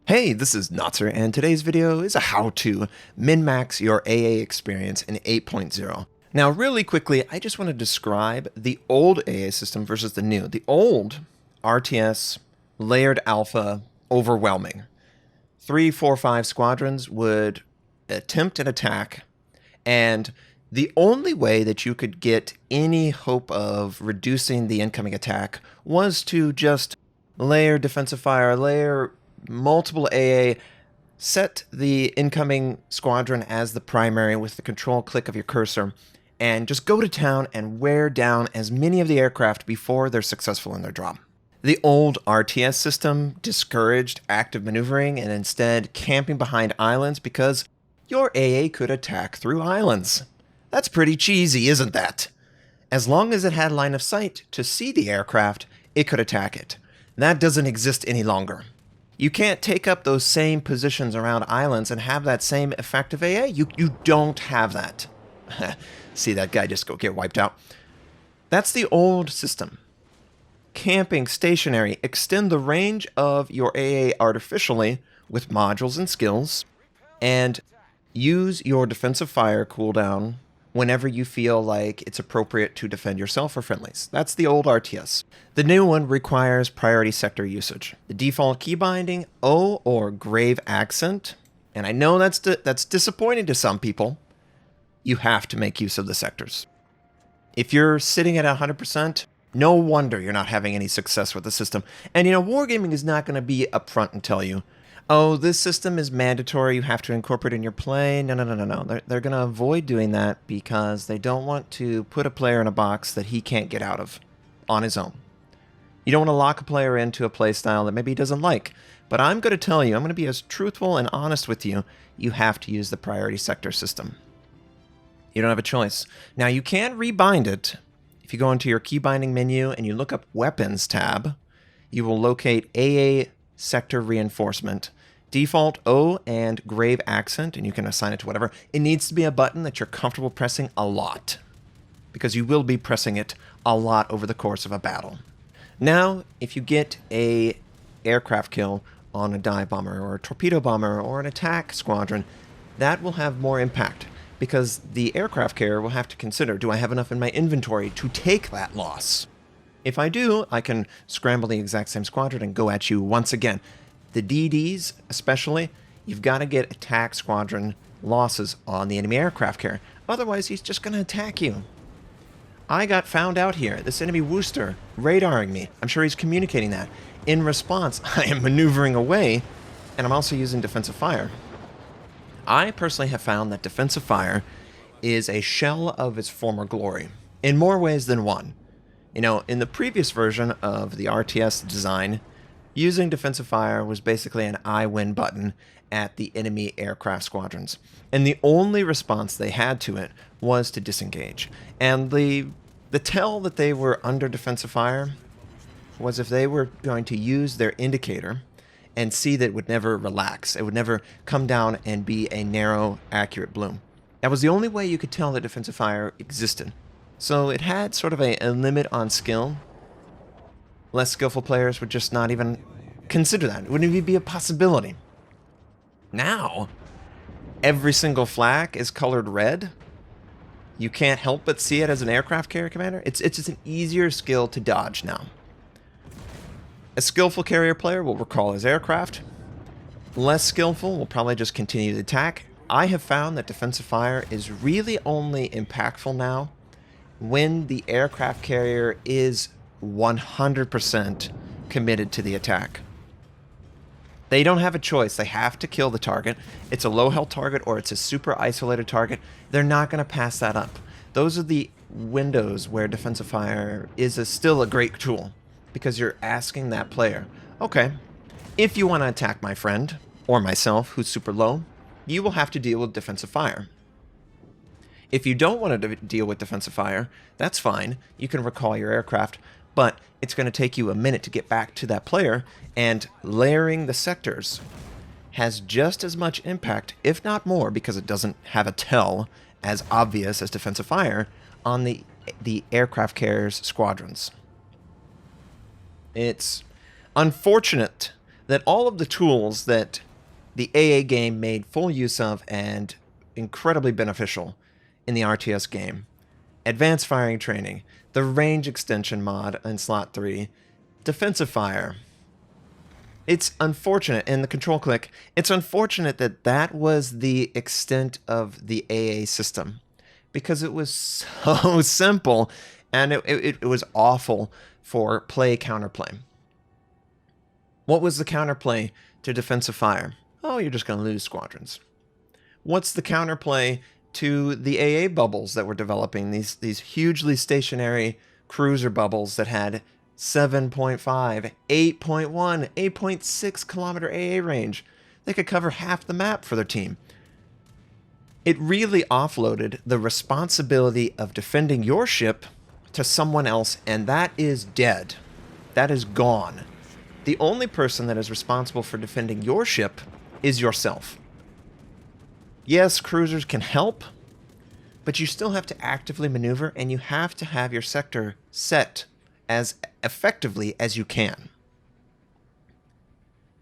Hey, this is Notser, and today's video is a how-to min-max your AA experience in 8.0. Now, really quickly, I just want to describe the old AA system versus the new. The old RTS, layered alpha, overwhelming. 3, 4, 5 squadrons would attempt an attack, and the only way that you could get any hope of reducing the incoming attack was to just layer defensive fire, layer multiple AA, set the incoming squadron as the primary with the control click of your cursor, and just go to town and wear down as many of the aircraft before they're successful in their drop. The old RTS system discouraged active maneuvering and instead camping behind islands because your AA could attack through islands. That's pretty cheesy, isn't that? As long as it had line of sight to see the aircraft, it could attack it. That doesn't exist any longer. You can't take up those same positions around islands and have that same effective AA. You don't have that. See that guy just go get wiped out. That's the old system. Camping stationary, extend the range of your AA artificially with modules and skills, and use your defensive fire cooldown whenever you feel like it's appropriate to defend yourself or friendlies. That's the old RTS. The new one requires priority sector usage. The default keybinding, O or grave accent, and I know that's disappointing to some people. You have to make use of the sectors. If you're sitting at 100%, no wonder you're not having any success with the system. And you know, Wargaming is not going to be upfront and tell you, oh, this system is mandatory, you have to incorporate it in your play. No. They're going to avoid doing that because they don't want to put a player in a box that he can't get out of on his own. You don't want to lock a player into a play style that maybe he doesn't like. But I'm going to tell you, I'm going to be as truthful and honest with you, you have to use the priority sector system. You don't have a choice. Now, you can rebind it. If you go into your keybinding menu and you look up Weapons tab, you will locate AA Sector Reinforcement. Default O and grave accent, and you can assign it to whatever. It needs to be a button that you're comfortable pressing a lot, because you will be pressing it a lot over the course of a battle. Now, if you get a aircraft kill on a dive bomber or a torpedo bomber or an attack squadron, that will have more impact, because the aircraft carrier will have to consider, do I have enough in my inventory to take that loss? If I do, I can scramble the exact same squadron and go at you once again. The DDs, especially, you've got to get attack squadron losses on the enemy aircraft carrier. Otherwise, he's just going to attack you. I got found out here. This enemy Worcester radaring me. I'm sure he's communicating that. In response, I am maneuvering away, and I'm also using defensive fire. I personally have found that defensive fire is a shell of its former glory, in more ways than one. You know, in the previous version of the RTS design, using defensive fire was basically an I win button at the enemy aircraft squadrons. And the only response they had to it was to disengage. And the tell that they were under defensive fire was if they were going to use their indicator and see that it would never relax. It would never come down and be a narrow, accurate bloom. That was the only way you could tell that defensive fire existed. So it had sort of a limit on skill. Less skillful players would just not even consider that. It wouldn't even be a possibility. Now, every single flag is colored red. You can't help but see it as an aircraft carrier commander. It's just an easier skill to dodge now. A skillful carrier player will recall his aircraft. Less skillful will probably just continue to attack. I have found that defensive fire is really only impactful now when the aircraft carrier is 100% committed to the attack. They don't have a choice. They have to kill the target. It's a low health target or it's a super isolated target. They're not going to pass that up. Those are the windows where defensive fire is still a great tool, because you're asking that player, okay, if you want to attack my friend or myself who's super low, you will have to deal with defensive fire. If you don't want to deal with defensive fire, that's fine. You can recall your aircraft, but it's going to take you a minute to get back to that player, and layering the sectors has just as much impact, if not more, because it doesn't have a tell as obvious as defensive fire on the aircraft carrier's squadrons. It's unfortunate that all of the tools that the AA game made full use of and incredibly beneficial in the RTS game, advanced firing training, the range extension mod in slot 3, defensive fire. It's unfortunate, in the control click, it's unfortunate that that was the extent of the AA system, because it was so simple and it was awful for play counterplay. What was the counterplay to defensive fire? Oh, you're just going to lose squadrons. What's the counterplay to the AA bubbles that were developing, these hugely stationary cruiser bubbles that had 7.5, 8.1, 8.6 kilometer AA range? They could cover half the map for their team. It really offloaded the responsibility of defending your ship to someone else, and that is dead. That is gone. The only person that is responsible for defending your ship is yourself. Yes, cruisers can help, but you still have to actively maneuver, and you have to have your sector set as effectively as you can.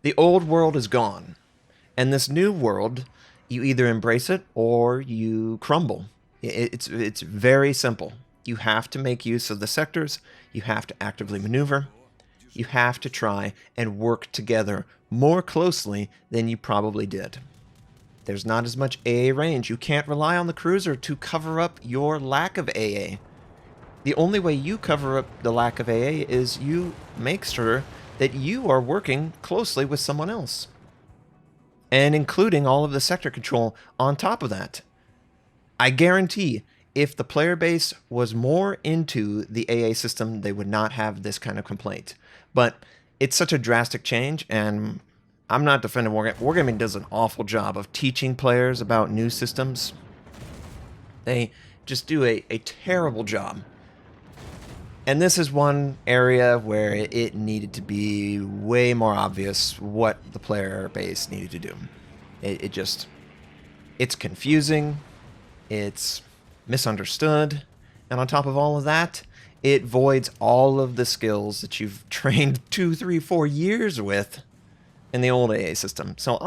The old world is gone, and this new world, you either embrace it or you crumble. It's very simple. You have to make use of the sectors, you have to actively maneuver, you have to try and work together more closely than you probably did. There's not as much AA range. You can't rely on the cruiser to cover up your lack of AA. The only way you cover up the lack of AA is you make sure that you are working closely with someone else, and including all of the sector control on top of that. I guarantee if the player base was more into the AA system, they would not have this kind of complaint. But it's such a drastic change, and I'm not defending Wargaming. Wargaming does an awful job of teaching players about new systems. They just do a terrible job. And this is one area where it needed to be way more obvious what the player base needed to do. It's confusing, it's misunderstood, and on top of all of that, it voids all of the skills that you've trained 2, 3, 4 years with in the old AA system. So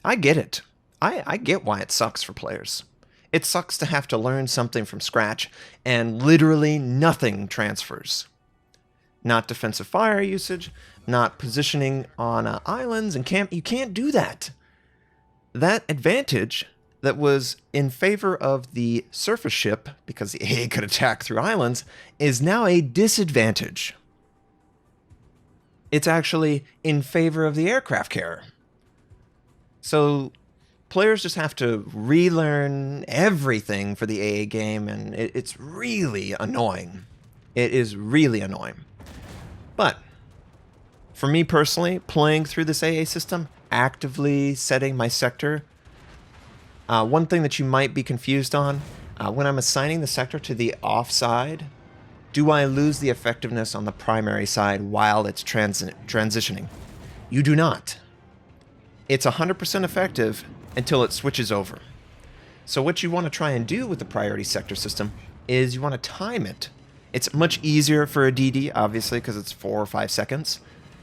I get it. I get why it sucks for players. It sucks to have to learn something from scratch, and literally nothing transfers. Not defensive fire usage, not positioning on islands and camp. You can't do that. That advantage that was in favor of the surface ship, because the AA could attack through islands, is now a disadvantage. It's actually in favor of the aircraft carrier. So players just have to relearn everything for the AA game, and it's really annoying. It is really annoying. But for me personally, playing through this AA system, actively setting my sector, one thing that you might be confused on, when I'm assigning the sector to the offside, do I lose the effectiveness on the primary side while it's transitioning? You do not. It's 100% effective until it switches over. So what you want to try and do with the priority sector system is you want to time it. It's much easier for a DD, obviously, because it's 4 or 5 seconds.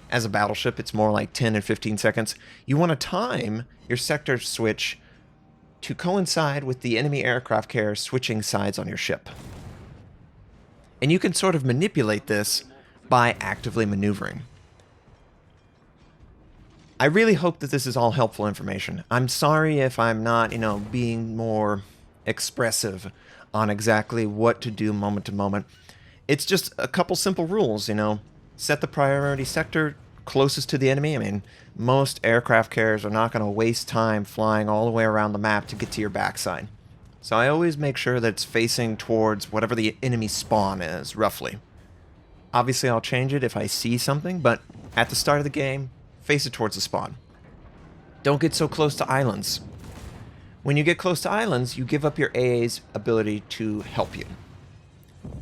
As a battleship, it's more like 10 and 15 seconds. You want to time your sector switch to coincide with the enemy aircraft carrier switching sides on your ship. And you can sort of manipulate this by actively maneuvering. I really hope that this is all helpful information. I'm sorry if I'm not, being more expressive on exactly what to do moment to moment. It's just a couple simple rules, Set the priority sector closest to the enemy. I mean, most aircraft carriers are not going to waste time flying all the way around the map to get to your backside. So I always make sure that it's facing towards whatever the enemy spawn is, roughly. Obviously, I'll change it if I see something, but at the start of the game, face it towards the spawn. Don't get so close to islands. When you get close to islands, you give up your AA's ability to help you.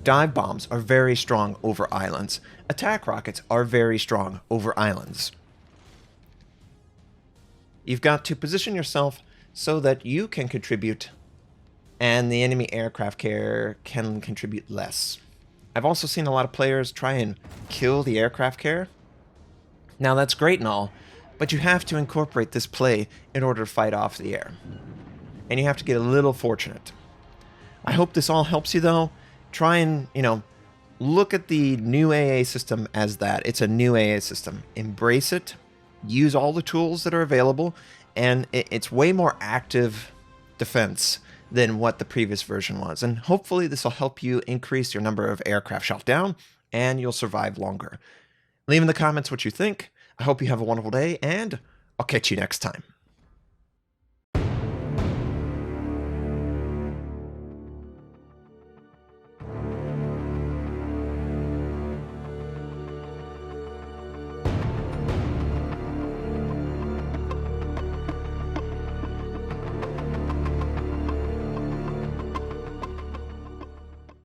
Dive bombs are very strong over islands. Attack rockets are very strong over islands. You've got to position yourself so that you can contribute and the enemy aircraft carrier can contribute less. I've also seen a lot of players try and kill the aircraft carrier. Now that's great and all, But you have to incorporate this play in order to fight off the air. And you have to get a little fortunate. I hope this all helps you, though. Try and, look at the new AA system as that. It's a new AA system. Embrace it. Use all the tools that are available. And it's way more active defense than what the previous version was. And hopefully this will help you increase your number of aircraft shot down, and you'll survive longer. Leave in the comments what you think. I hope you have a wonderful day, and I'll catch you next time.